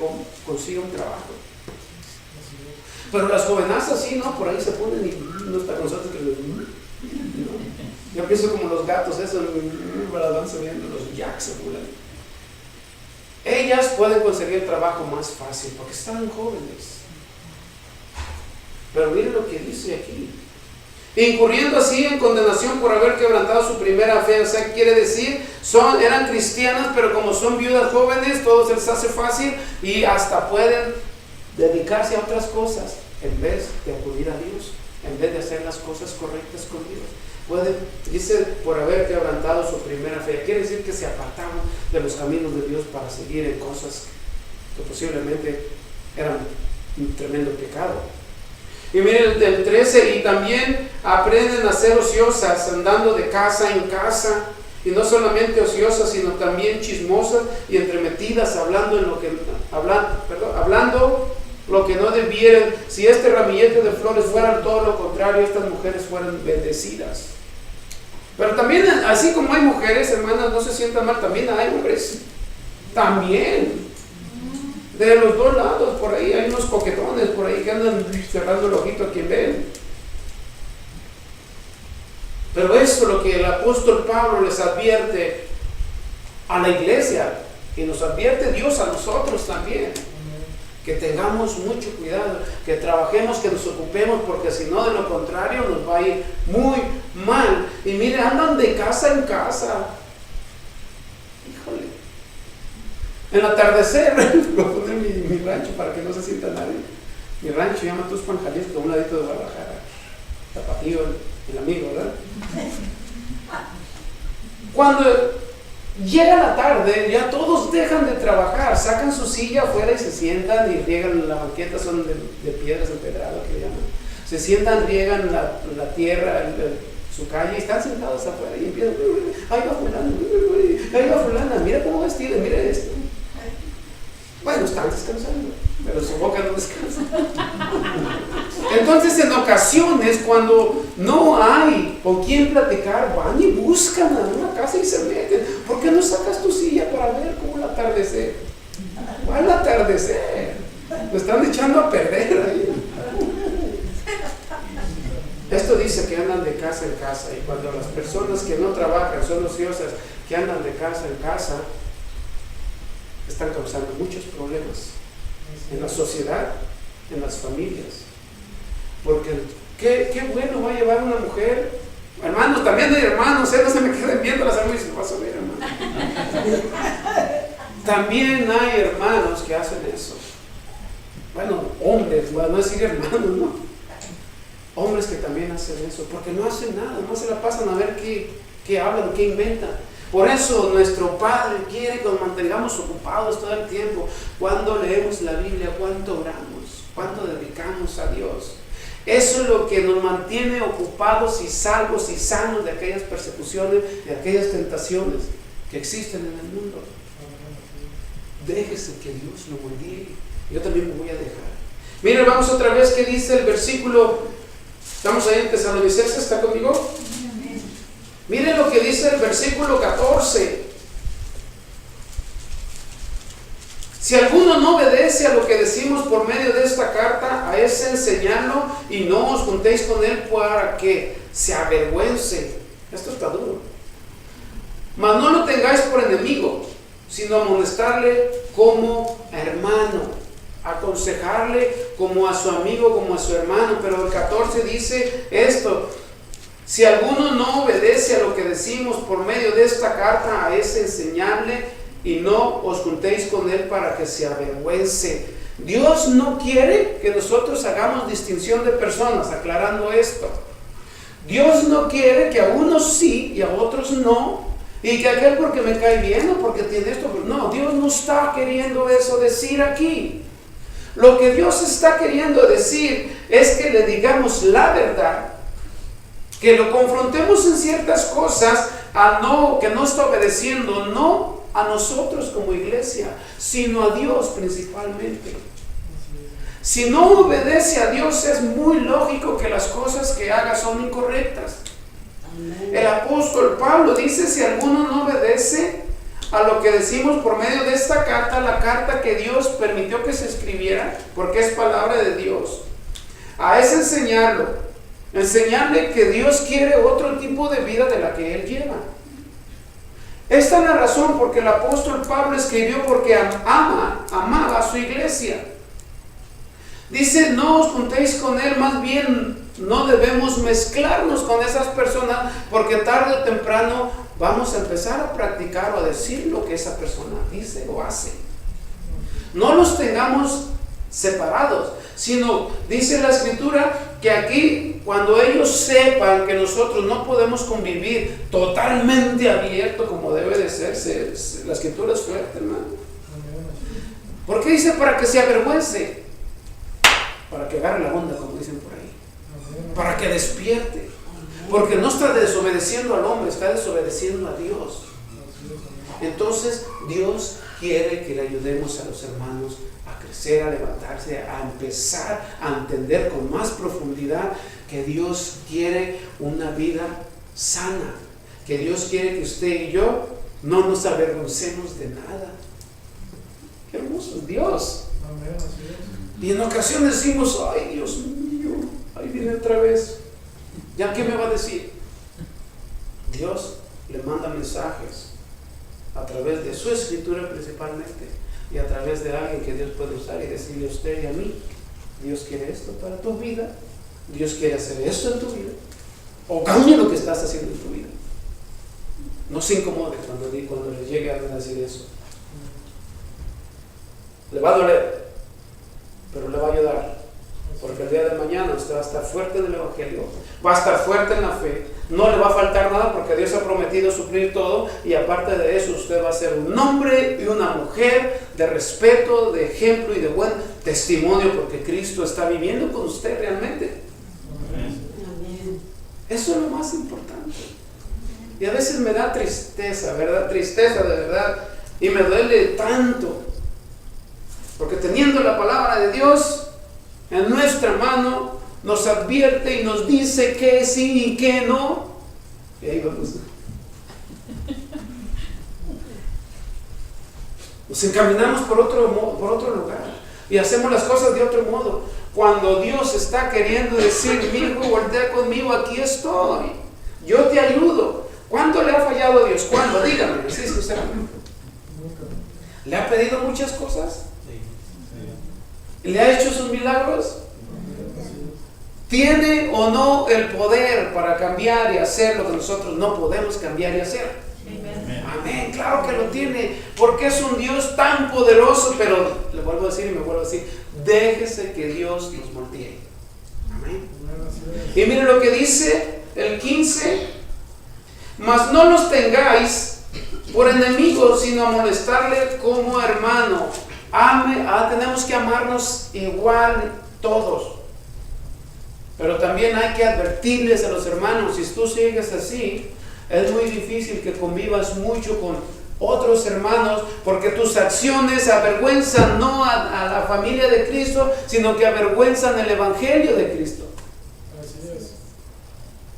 consiga un trabajo. Pero las jovenazas sí, ¿no? Por ahí se ponen y no está con nosotros que ¿no? Yo pienso como los gatos, eso, las van subiendo, los jacks se pulen. Ellas pueden conseguir trabajo más fácil porque están jóvenes. Pero miren lo que dice aquí. Incurriendo así en condenación por haber quebrantado su primera fe. O sea, quiere decir, eran cristianas, pero como son viudas jóvenes, todo se les hace fácil y hasta pueden dedicarse a otras cosas en vez de acudir a Dios, en vez de hacer las cosas correctas con Dios. Dice, por haber quebrantado su primera fe. Quiere decir que se apartaron de los caminos de Dios para seguir en cosas que posiblemente eran un tremendo pecado. Y miren el 13, y también aprenden a ser ociosas, andando de casa en casa, y no solamente ociosas, sino también chismosas y entremetidas, hablando lo que no debieran. Si este ramillete de flores fueran todo lo contrario, estas mujeres fueran bendecidas. Pero también, así como hay mujeres, hermanas, no se sientan mal, también hay hombres. También. De los dos lados, por ahí hay unos coquetones por ahí que andan cerrando el ojito a quien ven. Pero esto es lo que el apóstol Pablo les advierte a la iglesia, y nos advierte Dios a nosotros también. Que tengamos mucho cuidado, que trabajemos, que nos ocupemos, porque si no, de lo contrario, nos va a ir muy mal. Y mire, andan de casa en casa. Híjole. En el atardecer, voy a poner mi rancho para que no se sienta nadie. Mi rancho se llama Tuxpan, Jalisco, un ladito de Guadalajara. Tapatío, el amigo, ¿verdad? Cuando llega la tarde, ya todos dejan de trabajar, sacan su silla afuera y se sientan y riegan la banqueta, son de piedras empedradas que le llaman. se sientan, riegan la tierra, su calle, y están sentados afuera y empiezan, ahí va fulano, ahí va fulana, mira cómo vestida, mira esto. Bueno, están descansando, pero su boca no descansa. Entonces, en ocasiones, cuando no hay con quién platicar, van y buscan a una casa y se meten. ¿Por qué no sacas tu silla para ver cómo el atardecer? Va el atardecer, lo están echando a perder ahí. Esto dice que andan de casa en casa, y cuando las personas que no trabajan son ociosas, que andan de casa en casa, están causando muchos problemas en la sociedad, en las familias. Porque qué bueno va a llevar una mujer. Hermanos, también hay hermanos, no se me queden viendo las armas y se vas a ver, hermano. También hay hermanos que hacen eso. Bueno, hombres, no decir hermanos, no. Hombres que también hacen eso, porque no hacen nada, no se la pasan a ver qué hablan, qué inventan. Por eso nuestro Padre quiere que nos mantengamos ocupados todo el tiempo. Cuando leemos la Biblia, cuánto oramos, cuánto dedicamos a Dios. Eso es lo que nos mantiene ocupados y salvos y sanos de aquellas persecuciones, de aquellas tentaciones que existen en el mundo. Déjese que Dios lo moldee. Yo también me voy a dejar. Miren, vamos otra vez, ¿qué dice el versículo? Estamos ahí en Tesalonicenses, ¿está conmigo? Miren lo que dice el versículo 14. Si alguno no obedece a lo que decimos por medio de esta carta, a ese enseñarlo y no os juntéis con él para que se avergüence. Esto está duro. Mas no lo tengáis por enemigo, sino amonestarle como hermano, aconsejarle como a su amigo, como a su hermano. Pero el 14 dice esto: si alguno no obedece a lo que decimos por medio de esta carta, a ese enseñarle y no os juntéis con él para que se avergüence. Dios no quiere que nosotros hagamos distinción de personas, aclarando esto. Dios no quiere que a unos sí y a otros no, y que aquel porque me cae bien o porque tiene esto. No, Dios no está queriendo eso decir aquí. Lo que Dios está queriendo decir es que le digamos la verdad, que lo confrontemos en ciertas cosas, que no está obedeciendo, no a nosotros como iglesia, sino a Dios principalmente. Si no obedece a Dios, es muy lógico que las cosas que haga son incorrectas. El apóstol Pablo dice: si alguno no obedece a lo que decimos por medio de esta carta, la carta que Dios permitió que se escribiera, porque es palabra de Dios, a ese enseñarle que Dios quiere otro tipo de vida de la que Él lleva. Esta es la razón porque el apóstol Pablo escribió, porque amaba a su iglesia. Dice: no os juntéis con él, más bien no debemos mezclarnos con esas personas, porque tarde o temprano vamos a empezar a practicar o a decir lo que esa persona dice o hace. No los tengamos separados, sino dice la escritura que aquí, cuando ellos sepan que nosotros no podemos convivir totalmente abierto como debe de ser, la escritura es fuerte, hermano. ¿Por qué dice para que se avergüence? Para que agarre la onda, como dicen por ahí, para que despierte, porque no está desobedeciendo al hombre, está desobedeciendo a Dios. Entonces Dios quiere que le ayudemos a los hermanos a crecer, a levantarse, a empezar a entender con más profundidad que Dios quiere una vida sana, que Dios quiere que usted y yo no nos avergoncemos de nada. Qué hermoso es Dios. Y en ocasiones decimos: ay, Dios mío, ahí viene otra vez. ¿Ya qué me va a decir? Dios le manda mensajes a través de su escritura principalmente, y a través de alguien que Dios puede usar y decirle a usted y a mí: Dios quiere esto para tu vida, Dios quiere hacer esto en tu vida, o cambia lo que estás haciendo en tu vida. No se incomode cuando le llegue a decir eso. Le va a doler, pero le va a ayudar, porque el día de mañana usted va a estar fuerte en el evangelio, va a estar fuerte en la fe, no le va a faltar nada, porque Dios ha prometido suplir todo, y aparte de eso usted va a ser un hombre y una mujer de respeto, de ejemplo y de buen testimonio, porque Cristo está viviendo con usted realmente. Eso es lo más importante. Y a veces me da tristeza, ¿verdad? Tristeza de verdad. Y me duele tanto. Porque teniendo la palabra de Dios en nuestra mano, nos advierte y nos dice qué sí y qué no. Y ahí vamos. Nos encaminamos por otro lugar. Y hacemos las cosas de otro modo. Cuando Dios está queriendo decir, mi hijo, voltea conmigo, aquí estoy. Yo te ayudo. ¿Cuándo le ha fallado a Dios? ¿Cuándo? Dígame, sí, sinceramente. ¿Le ha pedido muchas cosas? ¿Le ha hecho sus milagros? ¿Tiene o no el poder para cambiar y hacer lo que nosotros no podemos cambiar y hacer? Amén, claro que lo tiene, porque es un Dios tan poderoso. Pero le vuelvo a decir y me vuelvo a decir, déjese que Dios nos moldee. Amén. Y mire lo que dice el 15: mas no los tengáis por enemigos, sino a molestarle como hermano. Tenemos que amarnos igual todos. Pero también hay que advertirles a los hermanos, si tú sigues así, es muy difícil que convivas mucho con otros hermanos, porque tus acciones avergüenzan no a la familia de Cristo, sino que avergüenzan el Evangelio de Cristo. Así es.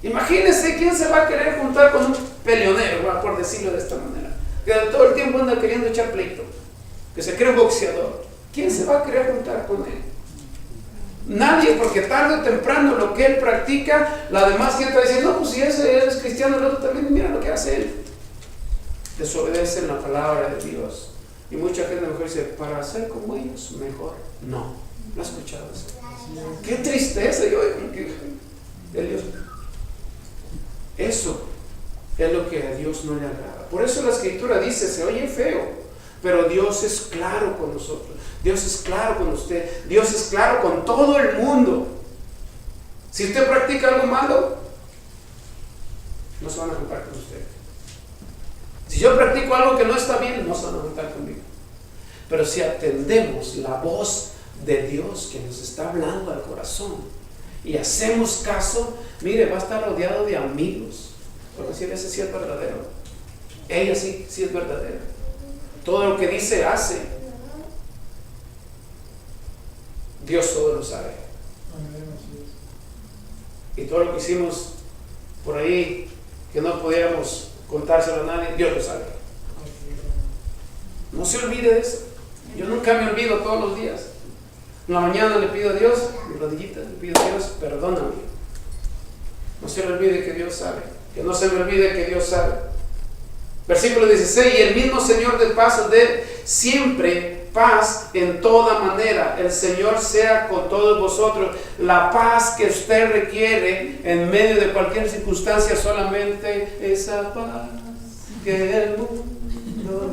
Imagínense quién se va a querer juntar con un peleonero, por decirlo de esta manera, que todo el tiempo anda queriendo echar pleito, que se cree boxeador. ¿Quién se va a querer juntar con él? Nadie, porque tarde o temprano lo que él practica, la demás gente va a decir, no, pues si ese es cristiano, el otro también, mira lo que hace él. Desobedecen la palabra de Dios. Y mucha gente mejor dice, para ser como ellos, mejor. No, ¿no has escuchado eso? Qué tristeza, yo como que Dios. Eso es lo que a Dios no le agrada. Por eso la Escritura dice, se oye feo, pero Dios es claro con nosotros. Dios es claro con usted. Dios es claro con todo el mundo. Si usted practica algo malo, no se van a juntar con usted. Si yo practico algo que no está bien, no se van a juntar conmigo. Pero si atendemos la voz de Dios que nos está hablando al corazón y hacemos caso, mire, va a estar rodeado de amigos. Porque si ese sí es verdadero. Ella sí es verdadera. Todo lo que dice, hace. Dios todo lo sabe. Y todo lo que hicimos por ahí, que no pudiéramos contárselo a nadie, Dios lo sabe. No se olvide de eso. Yo nunca me olvido todos los días. En la mañana le pido a Dios, mis rodillitas, le pido a Dios, perdóname. No se le olvide que Dios sabe. Que no se me olvide que Dios sabe. Versículo 16, y el mismo Señor de paz os dé siempre paz en toda manera. El Señor sea con todos vosotros. La paz que usted requiere en medio de cualquier circunstancia, solamente esa paz que el mundo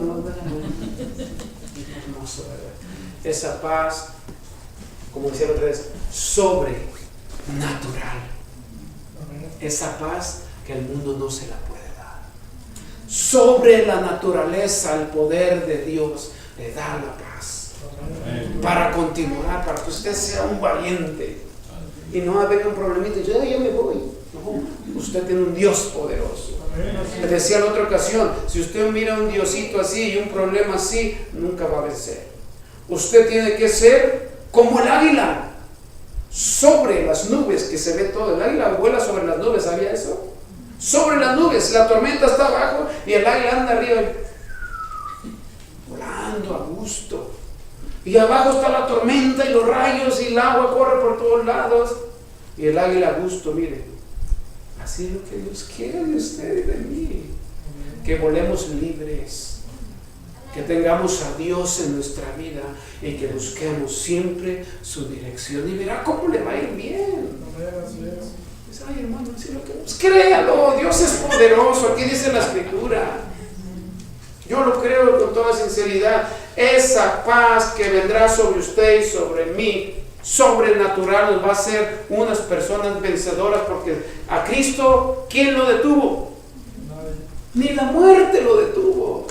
no da. Hermoso, ¿verdad? Esa paz, como decía otra vez, sobrenatural. Esa paz que el mundo no se la puede dar. Sobre la naturaleza, el poder de Dios le da la paz. Para continuar, para que usted sea un valiente y no venga un problemita y yo me voy. No, usted tiene un Dios poderoso. Le decía en otra ocasión, si usted mira un Diosito así y un problema así, nunca va a vencer. Usted tiene que ser como el águila, sobre las nubes, que se ve todo. El águila vuela sobre las nubes, ¿sabía eso? Sobre las nubes, la tormenta está abajo y el águila anda arriba, volando a gusto. Y abajo está la tormenta y los rayos y el agua corre por todos lados. Y el águila a gusto, mire. Así es lo que Dios quiere de usted y de mí. Que volemos libres. Que tengamos a Dios en nuestra vida y que busquemos siempre su dirección. Y verá cómo le va a ir bien. Pues, ay, hermano, si lo queremos, créalo, Dios es poderoso. Aquí dice la Escritura. Yo lo creo con toda sinceridad. Esa paz que vendrá sobre usted y sobre mí, sobrenatural, nos va a hacer unas personas vencedoras, porque a Cristo, ¿quién lo detuvo? Ni la muerte lo detuvo.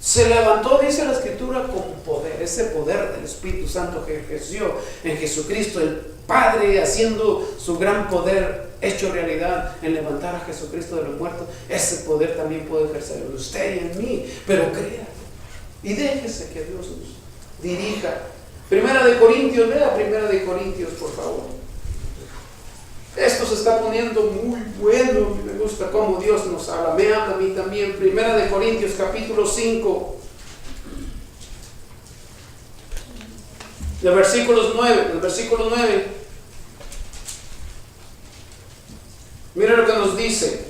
Se levantó, dice la Escritura, con poder, ese poder del Espíritu Santo que ejerció en Jesucristo, el Padre haciendo su gran poder hecho realidad en levantar a Jesucristo de los muertos, ese poder también puede ejercer en usted y en mí. Pero crea y déjese que Dios nos dirija. Primera de Corintios, vea Primera de Corintios, por favor. Esto se está poniendo muy bueno. Me gusta cómo Dios nos habla. Me habla a mí también. Primera de Corintios, capítulo 5. Del versículo 9. Mira lo que nos dice.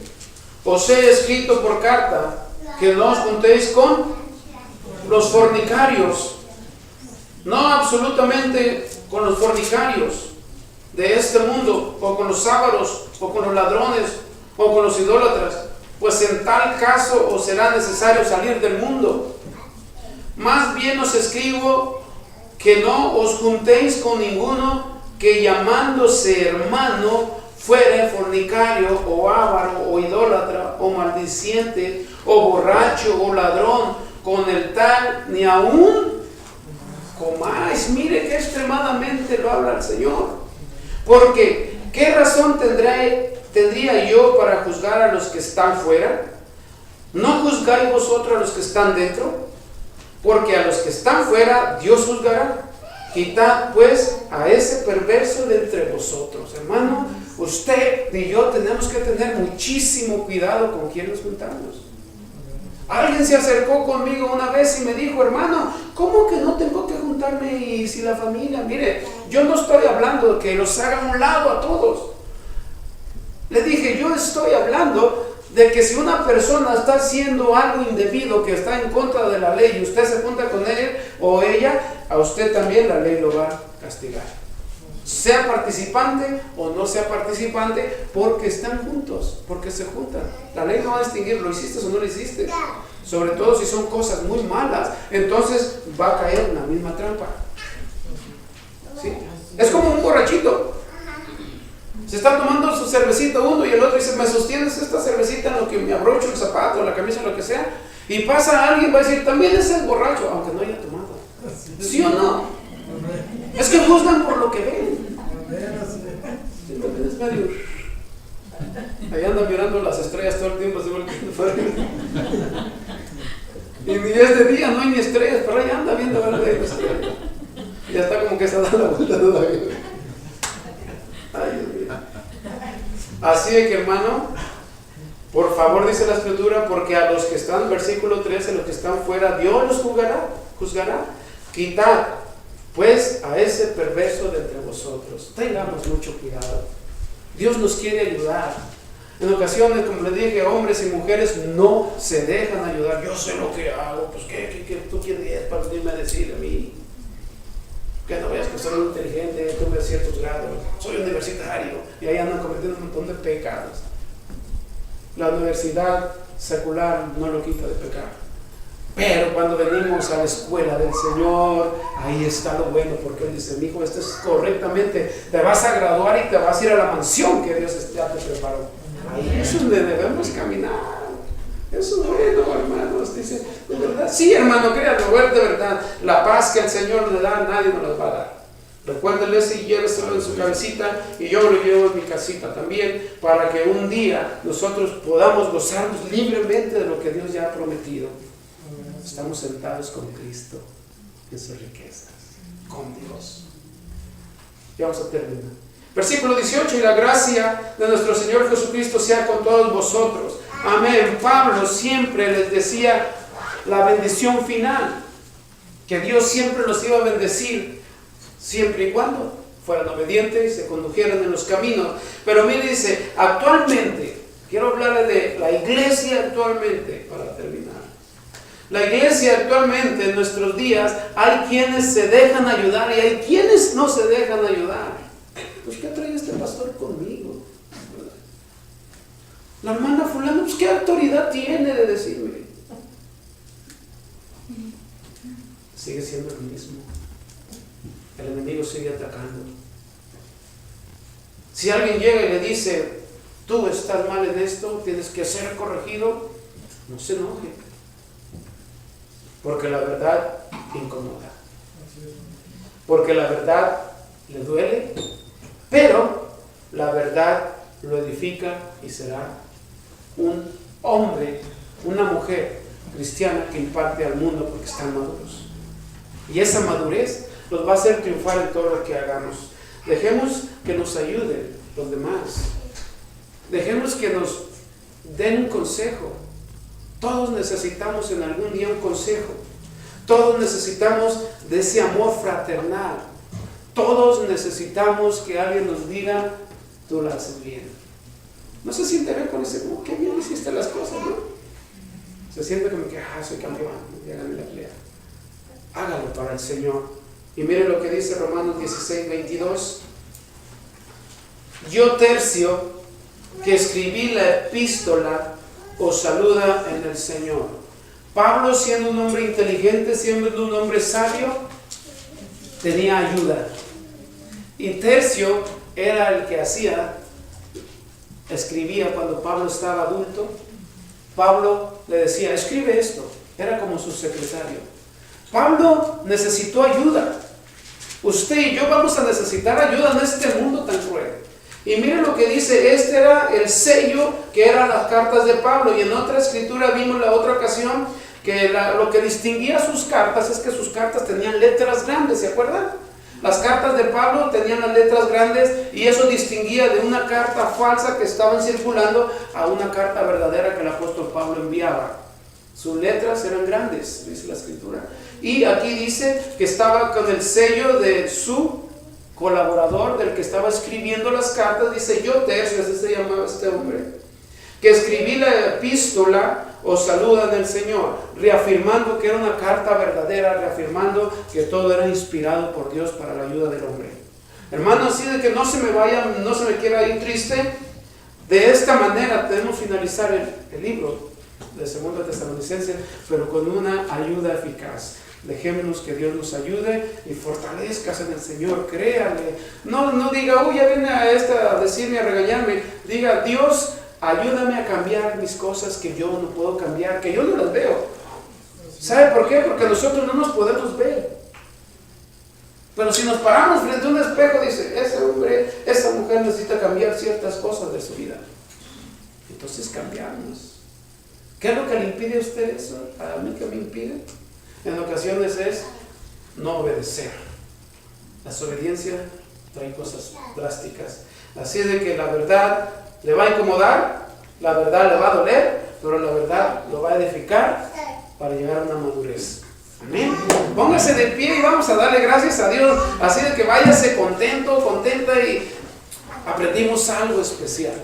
Os he escrito por carta que no os juntéis con los fornicarios. No absolutamente con los fornicarios de este mundo, o con los ávaros, o con los ladrones, o con los idólatras, pues en tal caso os será necesario salir del mundo. Más bien os escribo que no os juntéis con ninguno que llamándose hermano fuere fornicario, o avaro, o idólatra, o maldiciente, o borracho, o ladrón. Con el tal ni aún comáis. Mire que extremadamente lo habla el Señor. Porque, ¿qué razón tendría yo para juzgar a los que están fuera? ¿No juzgáis vosotros a los que están dentro? Porque a los que están fuera Dios juzgará. Quitad pues a ese perverso de entre vosotros. Hermano, usted y yo tenemos que tener muchísimo cuidado con quién nos juntamos. Alguien se acercó conmigo una vez y me dijo: hermano, ¿cómo que no tengo que juntarme? Y si la familia, mire, yo no estoy hablando de que los hagan a un lado a todos. Le dije, yo estoy hablando de que si una persona está haciendo algo indebido, que está en contra de la ley, y usted se junta con él o ella, a usted también la ley lo va a castigar. Sea participante o no sea participante, porque están juntos, porque se juntan. La ley no va a distinguir, lo hiciste o no lo hiciste. Sobre todo si son cosas muy malas, entonces va a caer en la misma trampa. ¿Sí? Es como un borrachito. Se está tomando su cervecita uno y el otro dice: me sostienes esta cervecita en lo que me abrocho el zapato, la camisa, lo que sea. Y pasa alguien, va a decir: también ese es borracho, aunque no haya tomado. ¿Sí o no? Es que juzgan por lo que ven. Sí, también es medio. Ahí andan mirando las estrellas todo el tiempo. Y ni es de día, no hay ni estrellas, pero ahí anda viendo a ver de estrellas. Ya está como que se da la vuelta todavía. Ay, Dios mío. Así de que, hermano, por favor, dice la Escritura, porque a los que están, versículo 13, los que están fuera, Dios los juzgará. Quitad pues a ese perverso de entre vosotros. Tengamos mucho cuidado. Dios nos quiere ayudar. En ocasiones, como les dije, hombres y mujeres no se dejan ayudar. Yo sé lo que hago. Pues ¿qué tú quién eres para venirme a decir a mí? Que no veas que soy inteligente, tuve ciertos grados, soy universitario, y ahí andan cometiendo un montón de pecados. La universidad secular no lo quita de pecar. Pero cuando venimos a la escuela del Señor, ahí está lo bueno, porque Él dice: mi hijo, esto es correctamente, te vas a graduar y te vas a ir a la mansión que Dios ya te preparó. Ahí es donde debemos caminar. Eso es bueno, hermanos. Dice, de verdad, sí, hermano, créanlo, de verdad, la paz que el Señor le da, nadie nos la va a dar. Recuérdele y lléveselo en su cabecita, y yo lo llevo en mi casita también, para que un día nosotros podamos gozarnos libremente de lo que Dios ya ha prometido. Estamos sentados con Cristo en sus riquezas, con Dios. Y vamos a terminar. Versículo 18: y la gracia de nuestro Señor Jesucristo sea con todos vosotros. Amén. Pablo siempre les decía la bendición final, que Dios siempre los iba a bendecir, siempre y cuando fueran obedientes y se condujeran en los caminos. Pero mire, dice, actualmente, quiero hablarle de la iglesia actualmente, para terminar. La iglesia actualmente, en nuestros días, hay quienes se dejan ayudar y hay quienes no se dejan ayudar. Pues, ¿qué trae este pastor conmigo? La hermana fulana, pues, ¿qué autoridad tiene de decirme? Sigue siendo lo mismo. El enemigo sigue atacando. Si alguien llega y le dice: tú estás mal en esto, tienes que ser corregido, no se enoje, porque la verdad incomoda, porque la verdad le duele, pero la verdad lo edifica y será un hombre, una mujer cristiana que imparte al mundo porque están maduros. Y esa madurez los va a hacer triunfar en todo lo que hagamos. Dejemos que nos ayuden los demás. Dejemos que nos den un consejo. Todos necesitamos en algún día un consejo. Todos necesitamos de ese amor fraternal. Todos necesitamos que alguien nos diga, tú lo haces bien. No se siente bien con ese, qué bien hiciste las cosas, ¿no? Se siente como que, soy campeón, ya gané la pelea. Hágalo para el Señor. Y mire lo que dice Romanos 16:22. Yo, Tercio, que escribí la epístola, os saluda en el Señor. Pablo, siendo un hombre inteligente, siendo un hombre sabio, tenía ayuda. Y Tercio era el que escribía cuando Pablo estaba adulto. Pablo le decía, escribe esto. Era como su secretario. Pablo necesitó ayuda. Usted y yo vamos a necesitar ayuda en este mundo tan cruel. Y miren lo que dice, este era el sello que eran las cartas de Pablo. Y en otra escritura vimos la otra ocasión que lo que distinguía sus cartas es que sus cartas tenían letras grandes, ¿se acuerdan? Las cartas de Pablo tenían las letras grandes y eso distinguía de una carta falsa que estaban circulando a una carta verdadera que el apóstol Pablo enviaba. Sus letras eran grandes, dice la escritura. Y aquí dice que estaba con el sello de su colaborador, del que estaba escribiendo las cartas. Dice, yo Tercio, así se llamaba este hombre, que escribí la epístola, os saludan el Señor, reafirmando que era una carta verdadera, reafirmando que todo era inspirado por Dios para la ayuda del hombre. Hermano, así de que no se me quiera ir triste. De esta manera debemos finalizar el libro de 2 Tesalonicenses, pero con una ayuda eficaz. Dejémonos que Dios nos ayude y fortalezcas en el Señor, créale. No diga, ya viene a decirme, a regañarme. Diga, Dios, ayúdame a cambiar mis cosas que yo no puedo cambiar, que yo no las veo. ¿Sabe por qué? Porque nosotros no nos podemos ver. Pero si nos paramos frente a un espejo, dice, ese hombre, esa mujer necesita cambiar ciertas cosas de su vida. Entonces cambiamos. ¿Qué es lo que le impide a usted eso? ¿A mí qué me impide? En ocasiones es no obedecer. La desobediencia trae cosas drásticas. Así de que la verdad le va a incomodar, la verdad le va a doler, pero la verdad lo va a edificar para llegar a una madurez. Amén. Póngase de pie y vamos a darle gracias a Dios. Así de que váyase contento, contenta y aprendimos algo especial.